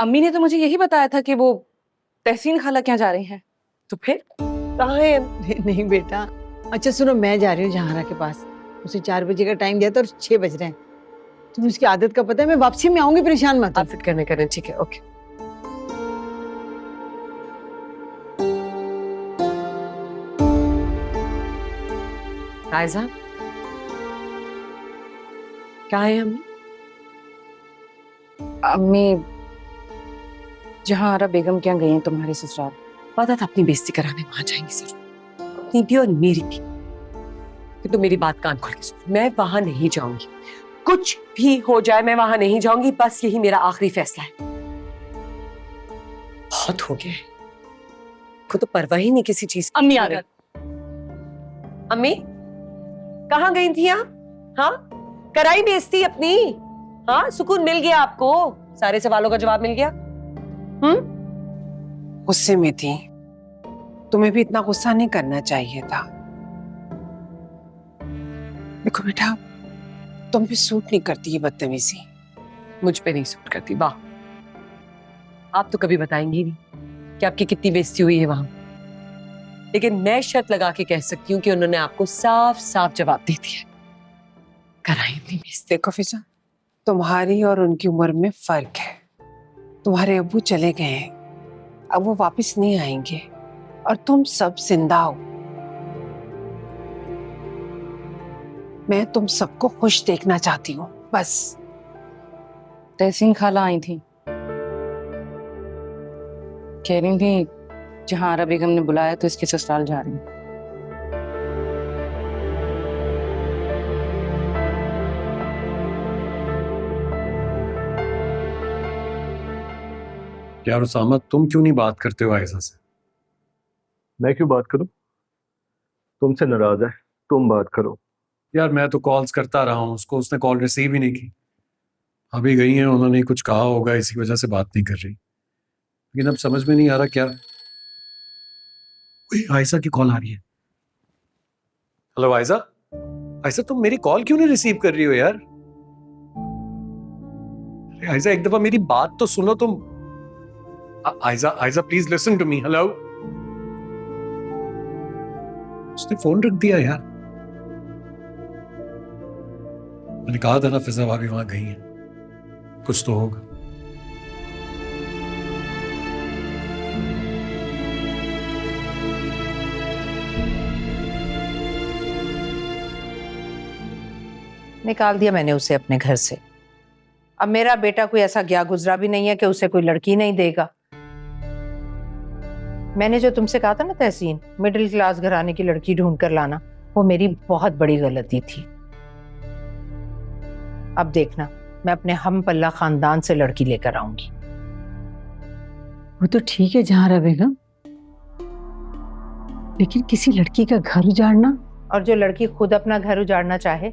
अम्मी ने तो मुझे यही बताया था कि वो तहसीन खाला क्या जा रही हैं। तो फिर कहाँ है? नहीं बेटा। अच्छा सुनो, मैं जा रही हूँ जहारा के पास। उसे 4 बजे का टाइम दिया था और 6 बज रहे हैं। तुम्हें उसकी आदत का पता है। मैं वापसी में आऊंगी, परेशान मत हो। आप फिक्र नहीं करें, ठीक है, ओके। आयजा, क्या है अम्मी? अम्मी जहारा बेगम क्या गई हैं तुम्हारे ससुराल। पता था अपनी बेइज्जती कराने वहां जाएंगी जरूर, अपनी भी और मेरी भी। कि तो मेरी बात कान खोल के सुनो, मैं वहां नहीं जाऊंगी। कुछ भी हो जाए मैं वहां नहीं जाऊंगी, बस यही मेरा आखिरी फैसला है। बहुत हो गया, को तो परवाह ही नहीं किसी चीज की। अम्मी आ गई। अम्मी कहाँ गई थी आप? हाँ, कराई बेइज्जती अपनी? हाँ, सुकून मिल गया आपको? सारे सवालों का जवाब मिल गया? गुस्से में थी। तुम्हें भी इतना गुस्सा नहीं करना चाहिए था। देखो बेटा, तुम भी सूट नहीं करती ये बदतमीजी। मुझ पे नहीं सूट करती। वाह, आप तो कभी बताएंगी नहीं कि आपकी कितनी बेइज्जती हुई है वहां। लेकिन मैं शर्त लगा के कह सकती हूँ कि उन्होंने आपको साफ साफ जवाब दे दिया। कराई अपनी बेइज्जती। देखो फिजा, तुम्हारी और उनकी उम्र में फर्क है। तुम्हारे अब्बू चले गए हैं, अब वो वापस नहीं आएंगे और तुम सब जिंदा हो। मैं तुम सबको खुश देखना चाहती हूँ, बस। तहसीन खाला आई थी, कह रही थी जहारा बेगम ने बुलाया तो इसके ससुराल जा रही हैं। यार उसामा, तुम क्यों नहीं बात करते हो आयशा से? मैं क्यों बात करूं? तुमसे नाराज है, तुम बात करो। यार मैं तो कॉल्स करता रहा हूँ उसको, उसने कॉल रिसीव ही नहीं की। अभी गई हैं, उन्होंने कुछ कहा होगा, इसी वजह से बात नहीं कर रही। लेकिन अब समझ में नहीं आ रहा क्या। आयशा की कॉल आ रही है। हेलो आयशा। आयशा, तुम मेरी कॉल क्यों नहीं रिसीव कर रही हो यार? आयशा, एक दफा मेरी बात तो सुनो तुम। Ayesha, Ayesha please listen to me. Hello. उसने फोन रख दिया यार। मैंने कहा था ना फिजा भाभी वहां गई हैं, कुछ तो होगा। निकाल दिया मैंने उसे अपने घर से। अब मेरा बेटा कोई ऐसा गया गुजरा भी नहीं है कि उसे कोई लड़की नहीं देगा। मैंने जो तुमसे कहा था ना तहसीन, मिडिल क्लास घराने की लड़की ढूंढ कर लाना, वो मेरी बहुत बड़ी गलती थी। अब देखना, मैं अपने हम पल्ला खानदान से लड़की लेकर आऊंगी। वो तो ठीक है जहारा बेगम, लेकिन किसी लड़की का घर उजाड़ना। और जो लड़की खुद अपना घर उजाड़ना चाहे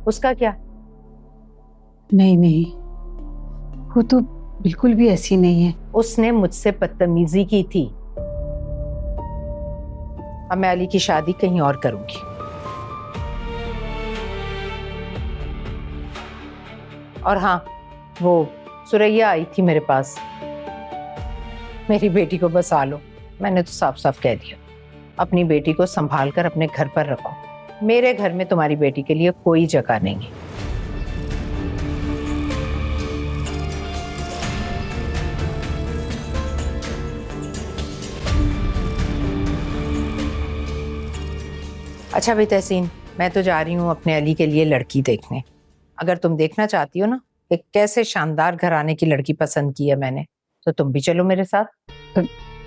उसका क्या? नहीं नहीं, वो तो बिल्कुल भी ऐसी नहीं है। उसने मुझसे बदतमीजी की थी। अब मैं अली की शादी कहीं और करूंगी। और हाँ, वो सुरैया आई थी मेरे पास, मेरी बेटी को बसा लो। मैंने तो साफ साफ कह दिया, अपनी बेटी को संभाल कर अपने घर पर रखो। मेरे घर में तुम्हारी बेटी के लिए कोई जगह नहीं है। अच्छा भाई तहसीन, मैं तो जा रही हूँ अपने अली के लिए लड़की देखने। अगर तुम देखना चाहती हो ना कि कैसे शानदार घराने की लड़की पसंद की है मैंने, तो तुम भी चलो मेरे साथ।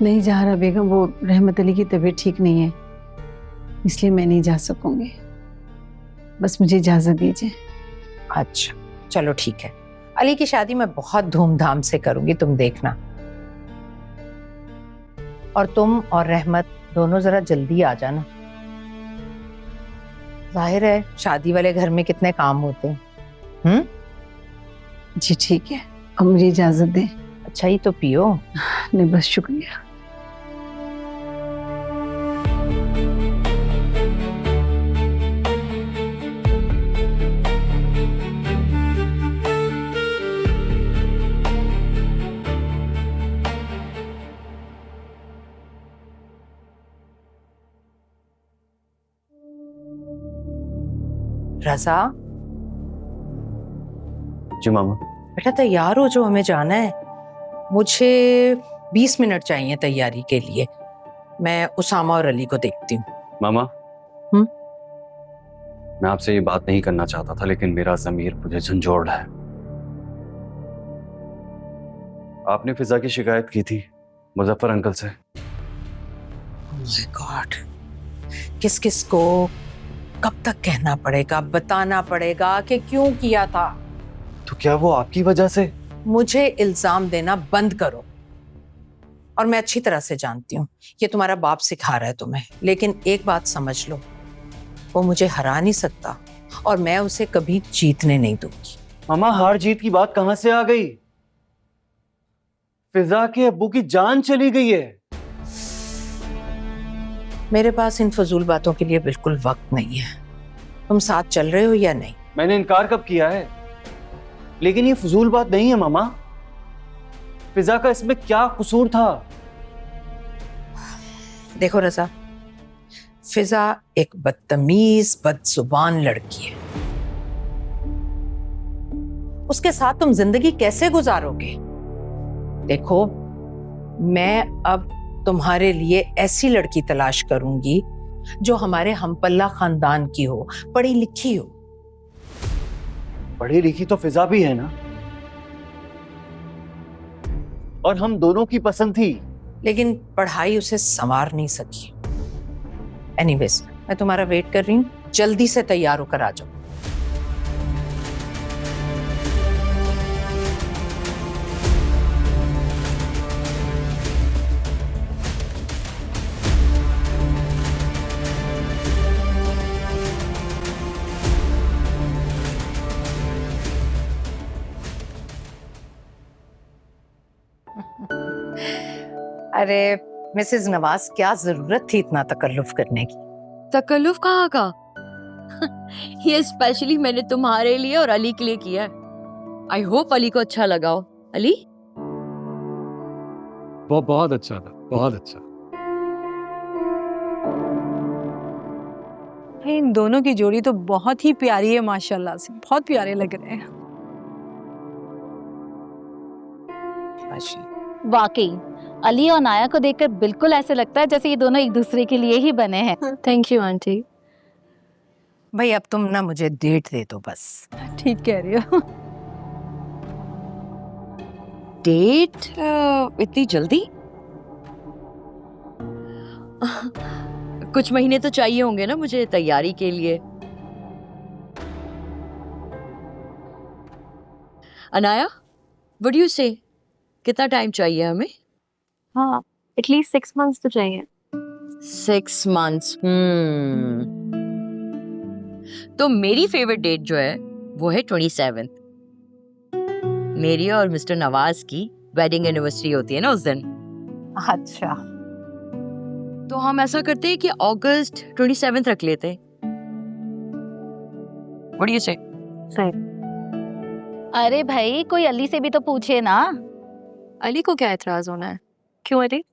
नहीं जहारा बेगम, वो रहमत अली की तबीयत ठीक नहीं है, इसलिए मैं नहीं जा सकूंगी। बस मुझे इजाजत दीजिए। अच्छा चलो ठीक है, अली की शादी मैं बहुत धूमधाम से करूंगी, तुम देखना। और तुम और रहमत दोनों जरा जल्दी आ जाना। जाहिर है शादी वाले घर में कितने काम होते हैं। जी ठीक है, अब मुझे इजाजत दें। अच्छा ही तो पियो। नहीं बस शुक्रिया। रजा, जी मामा। बेटा तैयार हो जो, हमें जाना है। मुझे 20 मिनट चाहिए तैयारी के लिए। मैं उसामा और अली को देखती हूँ। मामा, हम्म? मैं आपसे ये बात नहीं करना चाहता था, लेकिन मेरा ज़मीर मुझे झंझोड़ रहा है। आपने फिजा की शिकायत की थी मुजफ्फर अंकल से। माय गॉड, किस किस को कब तक कहना पड़ेगा, बताना पड़ेगा कि क्यों किया था? तो क्या वो आपकी वजह से? मुझे इल्जाम देना बंद करो। और मैं अच्छी तरह से जानती हूँ ये तुम्हारा बाप सिखा रहा है तुम्हें, लेकिन एक बात समझ लो, वो मुझे हरा नहीं सकता और मैं उसे कभी जीतने नहीं दूंगी। मामा, हार जीत की बात कहां से आ गई? फिजा के अब्बू की जान चली गई है। मेरे पास इन फजूल बातों के लिए बिल्कुल वक्त नहीं है। तुम साथ चल रहे हो या नहीं? मैंने इनकार कब किया है? लेकिन ये फजूल बात नहीं है मामा। फिजा का इसमें क्या कसूर था? देखो रजा, फिजा एक बदतमीज बदजुबान लड़की है। उसके साथ तुम जिंदगी कैसे गुजारोगे? देखो, मैं अब तुम्हारे लिए ऐसी लड़की तलाश करूंगी जो हमारे हमपल्ला खानदान की हो, पढ़ी लिखी हो। पढ़ी लिखी तो फिजा भी है ना, और हम दोनों की पसंद थी। लेकिन पढ़ाई उसे संवार नहीं सकी। एनीवेज, मैं तुम्हारा वेट कर रही हूँ, जल्दी से तैयार होकर आ जाओ। अरे मिसेस नवाज, क्या जरूरत थी इतना तकल्लुफ करने की? तकल्लुफ कहाँ का? ये स्पेशली मैंने तुम्हारे लिए और अली के लिए किया है। आई होप अली को अच्छा लगा हो। अली, बहुत अच्छा था, बहुत अच्छा। इन दोनों की जोड़ी तो बहुत ही प्यारी है, माशाल्लाह से बहुत प्यारे लग रहे हैं। वाकई अली और नाया को देखकर बिल्कुल ऐसे लगता है जैसे ये दोनों एक दूसरे के लिए ही बने हैं। Thank you aunty. भाई अब तुम ना मुझे डेट दे दो बस। ठीक कह रही हो। डेट? इतनी जल्दी? कुछ महीने तो चाहिए होंगे ना मुझे तैयारी के लिए। अनाया, व्हाट डू यू से? कितना टाइम चाहिए हमें? हाँ, एटलीस्ट 6 months तो चाहिए। 6 months। तो मेरी फेवरेट डेट जो है वो है 27। मेरी और मिस्टर नवाज की वेडिंग एनिवर्सरी होती है ना उस दिन। अच्छा, तो हम ऐसा करते हैं कि अगस्त 27 रख लेते हैं। What do you say? सही। अरे भाई, कोई अली से भी तो पूछे ना। अली को क्या एतराज होना है? क्यों अली?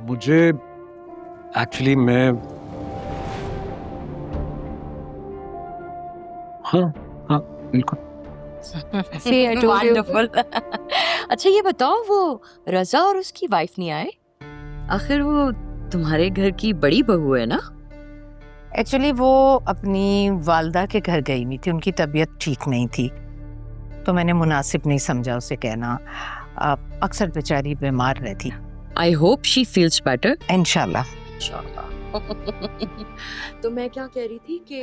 मुझे एक्चुअली मैं हाँ बिल्कुल। Wonderful. अच्छा ये बताओ, वो रजा और उसकी वाइफ नहीं आए? आखिर वो तुम्हारे घर की बड़ी बहू है ना? एक्चुअली वो अपनी वालदा के घर गई हुई थी, उनकी तबीयत ठीक नहीं थी, तो मैंने मुनासिब नहीं समझा उसे कहना। अक्सर बेचारी बीमार रहती। I hope she feels better. इंशाल्लाह। तो मैं क्या कह रही थी कि